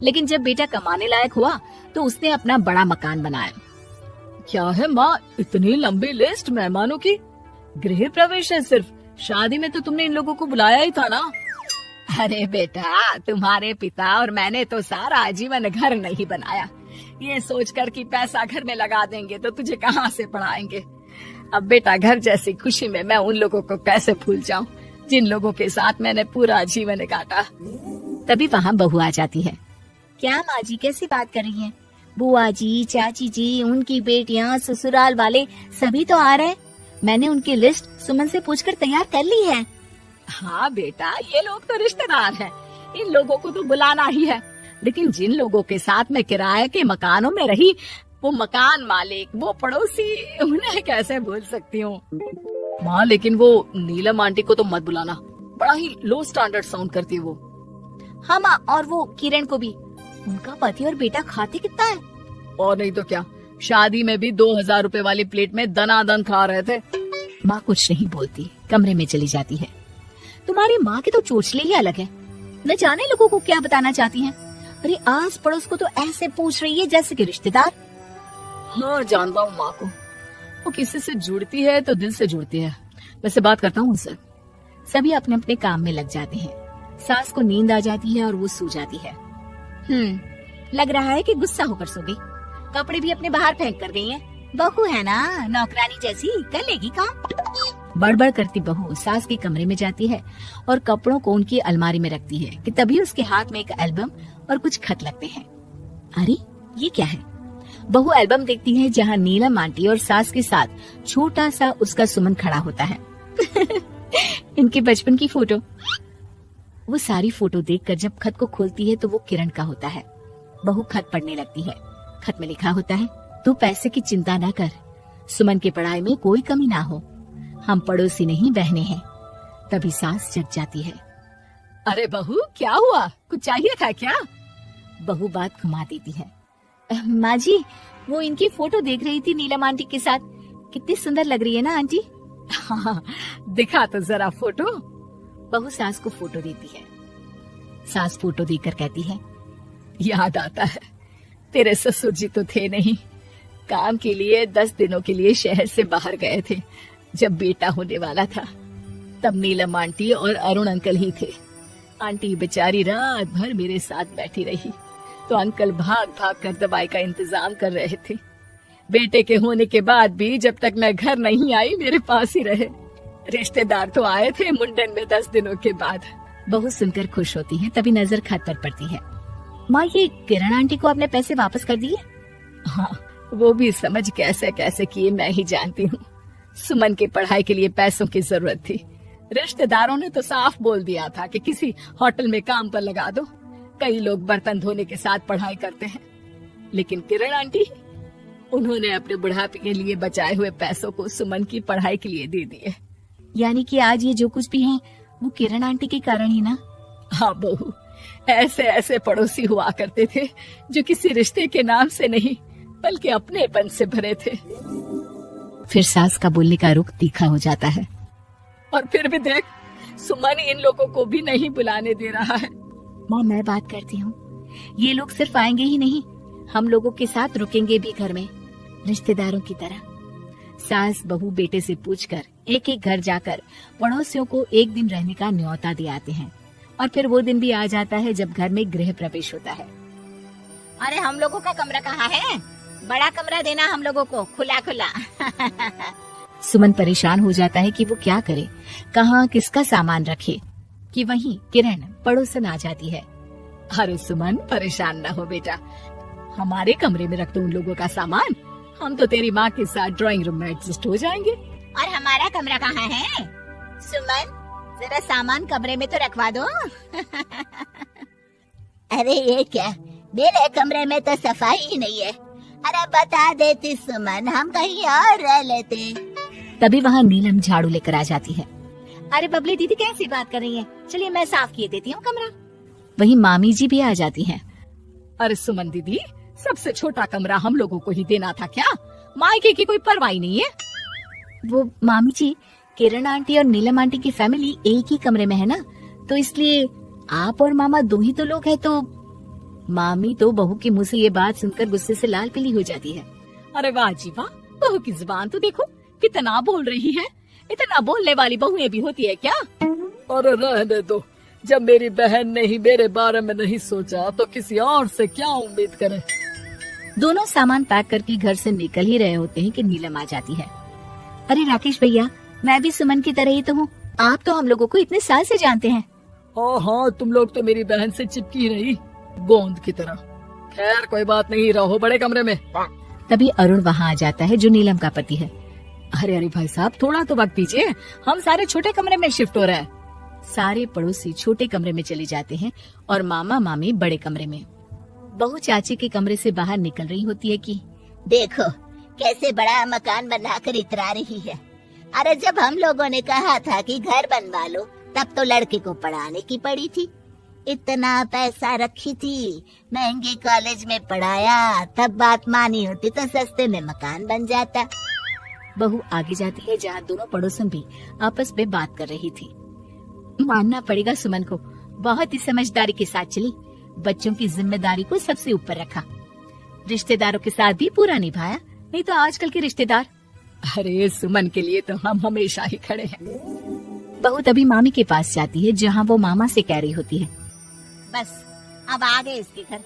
लेकिन जब बेटा कमाने लायक हुआ तो उसने अपना बड़ा मकान बनाया। क्या है माँ, इतनी लंबी लिस्ट मेहमानों की? गृह प्रवेश है सिर्फ, शादी में तो तुमने इन लोगों को बुलाया ही था ना। अरे बेटा, तुम्हारे पिता और मैंने तो सारा आजीवन घर नहीं बनाया, ये सोचकर कि पैसा घर में लगा देंगे तो तुझे कहाँ से पढ़ाएंगे। अब बेटा, घर जैसी खुशी में मैं उन लोगों को कैसे भूल जाऊं जिन लोगों के साथ मैंने पूरा जीवन काटा। तभी वहाँ बहू आ जाती है। क्या माँ जी, कैसी बात कर रही हैं? बुआ जी, चाची जी, उनकी बेटियाँ, ससुराल वाले सभी तो आ रहे। मैंने उनकी लिस्ट सुमन से पूछकर तैयार कर ली है। हाँ बेटा, ये लोग तो रिश्तेदार हैं, इन लोगों को तो बुलाना ही है। लेकिन जिन लोगों के साथ मैं किराए के मकानों में रही, वो मकान मालिक, वो पड़ोसी, उन्हें कैसे भूल सकती हूँ। माँ, लेकिन वो नीलम आंटी को तो मत बुलाना, बड़ा ही लो स्टैंडर्ड साउंड करती है वो। हाँ माँ, और वो किरण को भी। उनका पति और बेटा खाते कितना है। और नहीं तो क्या, शादी में भी 2000 रुपए वाली प्लेट में दनादन खा रहे थे। माँ कुछ नहीं बोलती, कमरे में चली जाती है। तुम्हारी माँ के तो चोचले ही अलग है, न जाने लोगों को क्या बताना चाहती हैं। अरे आस पड़ोस को तो ऐसे पूछ रही है जैसे कि रिश्तेदार। हाँ, जानता हूँ माँ को, वो किसी से जुड़ती है तो दिल से जुड़ती है। वैसे बात करता हूँ उनसे। सभी अपने अपने काम में लग जाते हैं। सास को नींद आ जाती है और वो सो जाती है। लग रहा है कि गुस्सा होकर सो गई। कपड़े भी अपने बाहर फेंक कर गई हैं। बहू है ना, नौकरानी जैसी, कर लेगी काम। बड़बड़ करती बहू सास के कमरे में जाती है और कपड़ों को उनकी अलमारी में रखती है कि तभी उसके हाथ में एक एल्बम और कुछ खत लगते हैं। अरे ये क्या है? बहू एल्बम देखती है जहाँ नीलम आंटी और सास के साथ छोटा सा उसका सुमन खड़ा होता है। इनके बचपन की फोटो। वो सारी फोटो देखकर जब खत को खोलती है तो वो किरण का होता है। बहू खत पढ़ने लगती है। खत में लिखा होता है, तू पैसे की चिंता न कर, सुमन की पढ़ाई में कोई कमी ना हो, हम पड़ोसी नहीं बहने हैं। तभी सास जग जाती है। अरे बहू, क्या हुआ, कुछ चाहिए था क्या? बहू बात घुमा देती है। माँ जी, वो इनकी फोटो देख रही थी नीलम आंटी के साथ। कितनी सुंदर लग रही है ना आंटी। हाँ, दिखा तो जरा फोटो। बहू सास को फोटो देती है। सास फोटो देखकर कहती है, याद आता है, तेरे ससुर जी तो थे नहीं, काम के लिए 10 दिनों के लिए शहर से बाहर गए थे। जब बेटा होने वाला था तब नीलम आंटी और अरुण अंकल ही थे। आंटी बेचारी रात भर मेरे साथ बैठी रही तो अंकल भाग भाग कर दवाई का इंतजाम कर रहे थे। बेटे के होने के बाद भी जब तक मैं घर नहीं आई मेरे पास ही रहे। रिश्तेदार तो आए थे मुंडन में 10 दिनों के बाद। बहू सुनकर खुश होती है। तभी नजर खत पर पड़ती है। माँ, ये किरण आंटी को अपने पैसे वापस कर दिए? हाँ, वो भी समझ कैसे कैसे किए मैं ही जानती हूँ। सुमन की पढ़ाई के लिए पैसों की जरूरत थी। रिश्तेदारों ने तो साफ बोल दिया था कि किसी होटल में काम पर लगा दो। कई लोग बर्तन धोने के साथ पढ़ाई करते हैं, लेकिन किरण आंटी, उन्होंने अपने बुढ़ापे के लिए बचाए हुए पैसों को सुमन की पढ़ाई के लिए दे दिए। यानी कि आज ये जो कुछ भी है वो किरण आंटी के कारण ही ना? हाँ बहू, ऐसे ऐसे पड़ोसी हुआ करते थे जो किसी रिश्ते के नाम से नहीं बल्कि अपनेपन से भरे थे। फिर सास का बोलने का रुख तीखा हो जाता है। और फिर भी देख, सुमन इन लोगों को भी नहीं बुलाने दे रहा है। माँ, मैं बात करती हूँ, ये लोग सिर्फ आएंगे ही नहीं, हम लोगों के साथ रुकेंगे भी घर में, रिश्तेदारों की तरह। सास बहू बेटे से पूछकर एक एक घर जाकर पड़ोसियों को एक दिन रहने का न्योता दे आते हैं। और फिर वो दिन भी आ जाता है जब घर में गृह प्रवेश होता है। अरे हम लोगों का कमरा कहाँ है? बड़ा कमरा देना हम लोगों को, खुला खुला। सुमन परेशान हो जाता है कि वो क्या करे, कहाँ किसका सामान रखे, कि वहीं किरण पड़ोसन आ जाती है। अरे सुमन, परेशान न हो बेटा, हमारे कमरे में रख दो उन लोगों का सामान, हम तो तेरी माँ के साथ ड्राइंग रूम में एडजस्ट हो जाएंगे। और हमारा कमरा कहाँ है? सुमन, जरा सामान कमरे में तो रखवा दो। अरे ये क्या, मेरे कमरे में तो सफाई ही नहीं है। अरे बता देती सुमन, हम कहीं और रह लेते। तभी वहाँ नीलम झाड़ू लेकर आ जाती है। अरे बबली दीदी, कैसी बात कर रही है? चलिए मैं साफ किए देती हूँ कमरा। वहीं मामी जी भी आ जाती हैं। अरे सुमन दीदी, सबसे छोटा कमरा हम लोगों को ही देना था क्या? मायके की कोई परवाह नहीं है। वो मामी जी, किरण आंटी और नीलम आंटी की फैमिली एक ही कमरे में है ना, तो इसलिए आप और मामा दो ही तो लोग हैं, तो मामी तो बहू के मुंह से ये बात सुनकर गुस्से से लाल पीली हो जाती है। अरे वाह जी वाह, बहू की जुबान तो देखो कितना बोल रही है। इतना बोलने वाली बहुएं भी होती है क्या? अरे रहने दो, जब मेरी बहन ने ही मेरे बारे में नहीं सोचा तो किसी और से क्या उम्मीद करे। दोनों सामान पैक करके घर से निकल ही रहे होते हैं कि नीलम आ जाती है। अरे राकेश भैया, मैं भी सुमन की तरह ही तो हूँ। आप तो हम लोगों को इतने साल से जानते हैं। हाँ, तुम लोग तो मेरी बहन से चिपकी रही गोंद की तरह। खैर कोई बात नहीं, रहो बड़े कमरे में। तभी अरुण वहाँ आ जाता है जो नीलम का पति है। अरे अरे भाई साहब, थोड़ा तो वक्त दीजिए, हम सारे छोटे कमरे में शिफ्ट हो रहे हैं। सारे पड़ोसी छोटे कमरे में चले जाते हैं और मामा मामी बड़े कमरे में। बहू चाची के कमरे से बाहर निकल रही होती है कि देखो कैसे बड़ा मकान बनाकर इतरा रही है। अरे जब हम लोगों ने कहा था कि घर बनवा लो, तब तो लड़के को पढ़ाने की पड़ी थी। इतना पैसा रखी थी, महंगे कॉलेज में पढ़ाया, तब बात मानी होती तो सस्ते में मकान बन जाता। बहू आगे जाती है जहाँ दोनों पड़ोसन भी आपस में बात कर रही थी। मानना पड़ेगा सुमन को, बहुत ही समझदारी के साथ चली। बच्चों की जिम्मेदारी को सबसे ऊपर रखा, रिश्तेदारों के साथ भी पूरा निभाया। नहीं तो आजकल के रिश्तेदार। अरे सुमन के लिए तो हम हमेशा ही खड़े हैं। बहू तभी मामी के पास जाती है जहाँ वो मामा से कह रही होती है, बस अब आ गए इसके घर।